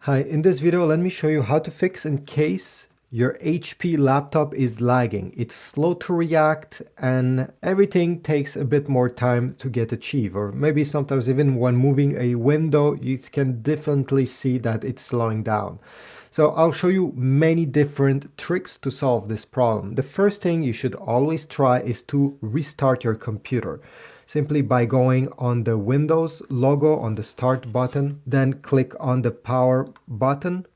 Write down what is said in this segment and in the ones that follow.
Hi, in this video, let me show you how to fix in case your HP laptop is lagging. It's slow to react and everything takes a bit more time to get achieved. Or maybe sometimes even when moving a window, you can definitely see that it's slowing down. So I'll show you many different tricks to solve this problem. The first thing you should always try is to restart your computer. Simply by going on the Windows logo on the Start button, then click on the Power button,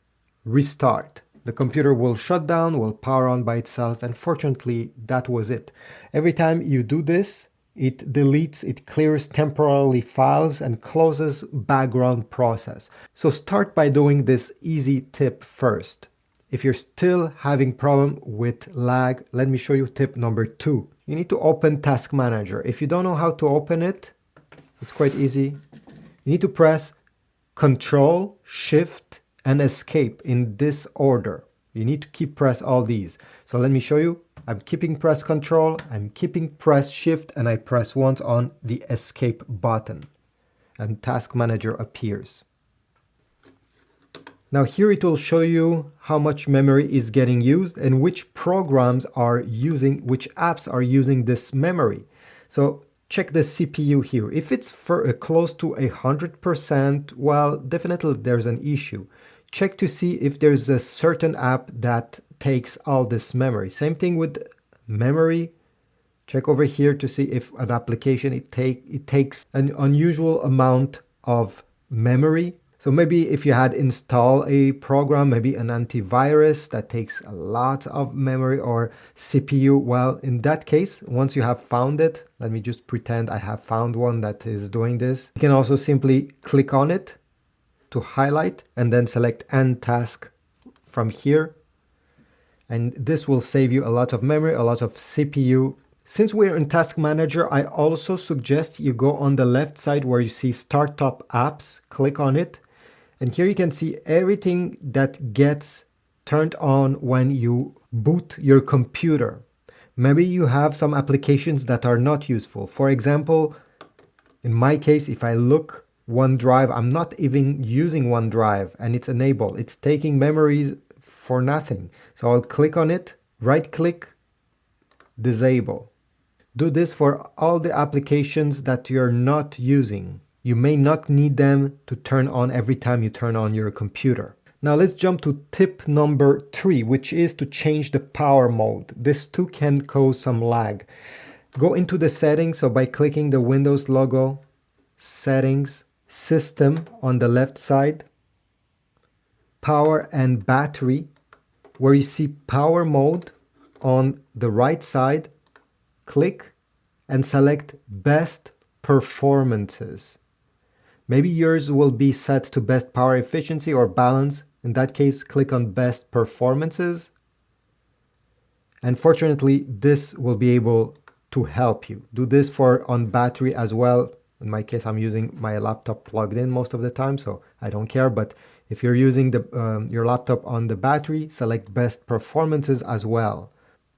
restart. The computer will shut down, will power on by itself, and fortunately, that was it. Every time you do this, it deletes, it clears temporarily files and closes background process. So start by doing this easy tip first. If you're still having problem with lag, let me show you tip number 2. You need to open Task Manager. If you don't know how to open it, it's quite easy. You need to press Control, Shift, and Escape in this order. You need to keep press all these. So let me show you. I'm keeping press Control, I'm keeping press Shift, and I press once on the Escape button. And Task Manager appears. Now here it will show you how much memory is getting used and which programs are using, which apps are using this memory. So check the CPU here. If it's close to 100%, well, definitely there's an issue. Check to see if there's a certain app that takes all this memory. Same thing with memory. Check over here to see if an application, it takes an unusual amount of memory. So maybe if you had installed a program, maybe an antivirus that takes a lot of memory or CPU, well, in that case, once you have found it, let me just pretend I have found one that is doing this. You can also simply click on it to highlight and then select End Task from here. And this will save you a lot of memory, a lot of CPU. Since we're in Task Manager, I also suggest you go on the left side where you see Startup Apps, click on it. And here you can see everything that gets turned on when you boot your computer. Maybe you have some applications that are not useful. For example, in my case, if I look OneDrive, I'm not even using OneDrive and it's enabled. It's taking memories for nothing. So I'll click on it, right click, disable. Do this for all the applications that you're not using. You may not need them to turn on every time you turn on your computer. Now let's jump to tip number 3, which is to change the power mode. This too can cause some lag. Go into the settings, so by clicking the Windows logo, settings, system on the left side, power and battery, where you see power mode on the right side, click and select best performances. Maybe yours will be set to best power efficiency or balance. In that case, click on best performances. And fortunately, this will be able to help you. Do this for on battery as well. In my case, I'm using my laptop plugged in most of the time, so I don't care. But if you're using your laptop on the battery, select best performances as well.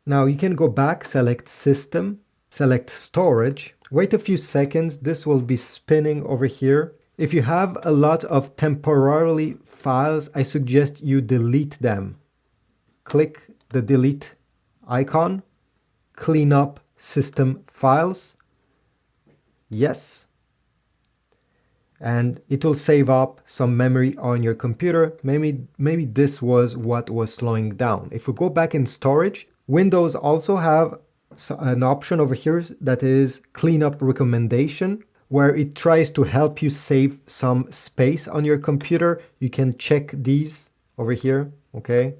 Now you can go back, select system, select storage. Wait a few seconds, this will be spinning over here. If you have a lot of temporarily files, I suggest you delete them. Click the delete icon, clean up system files. Yes. And it will save up some memory on your computer. Maybe this was what was slowing down. If we go back in storage, Windows also have an option over here that is cleanup recommendation, where it tries to help you save some space on your computer. You can check these over here, okay?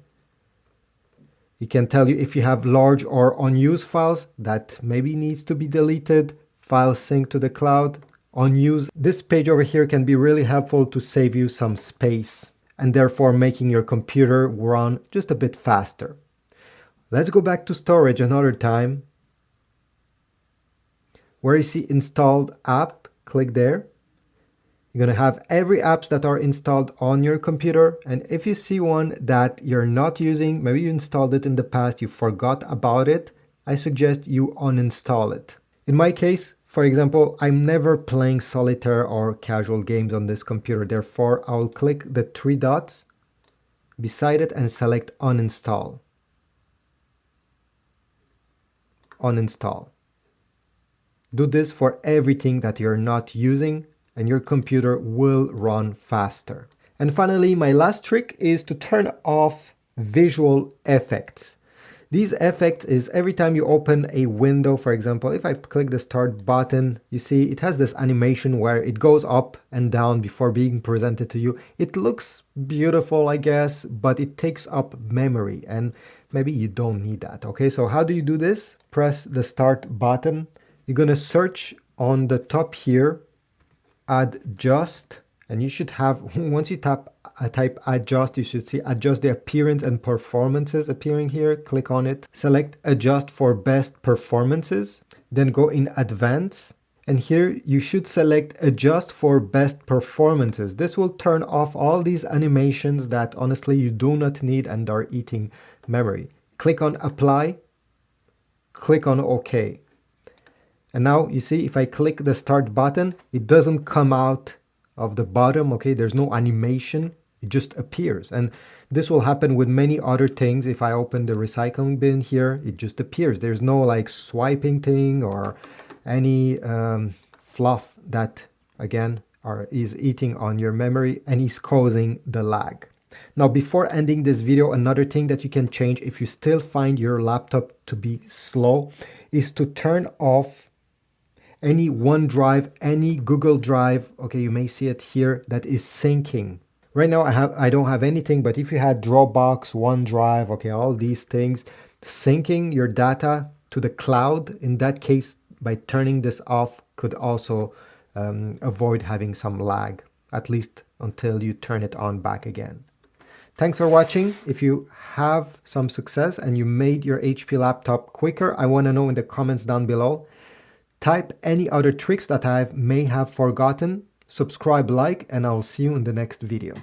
It can tell you if you have large or unused files that maybe needs to be deleted, file sync to the cloud, unused. This page over here can be really helpful to save you some space and therefore making your computer run just a bit faster. Let's go back to storage another time. Where you see installed app, click there. You're going to have every apps that are installed on your computer. And if you see one that you're not using, maybe you installed it in the past, you forgot about it, I suggest you uninstall it. In my case, For example, I'm never playing solitaire or casual games on this computer. Therefore, I'll click the three dots beside it and select uninstall. Uninstall. Do this for everything that you're not using and your computer will run faster. And finally, my last trick is to turn off visual effects. These effects is every time you open a window, for example, if I click the start button, you see it has this animation where it goes up and down before being presented to you. It looks beautiful, I guess, but it takes up memory and maybe you don't need that. Okay, so how do you do this? Press the start button. You're going to search on the top here, adjust, and you should have, once you type adjust, you should see adjust the appearance and performances appearing here. Click on it, select adjust for best performances, then go in advanced. And here you should select adjust for best performances. This will turn off all these animations that honestly you do not need and are eating memory. Click on apply, click on OK. And now you see if I click the start button, it doesn't come out of the bottom, okay? There's no animation, it just appears. And this will happen with many other things. If I open the recycling bin here, it just appears. There's no like swiping thing or any fluff that, again, is eating on your memory and is causing the lag. Now, before ending this video, another thing that you can change if you still find your laptop to be slow is to turn off any OneDrive, any Google Drive, okay, you may see it here, that is syncing. Right now I don't have anything, but if you had Dropbox, OneDrive, okay, all these things, syncing your data to the cloud, in that case, by turning this off, could also avoid having some lag, at least until you turn it on back again. Thanks for watching. If you have some success and you made your HP laptop quicker, I want to know in the comments down below. Type any other tricks that I may have forgotten, subscribe, like, and I'll see you in the next video.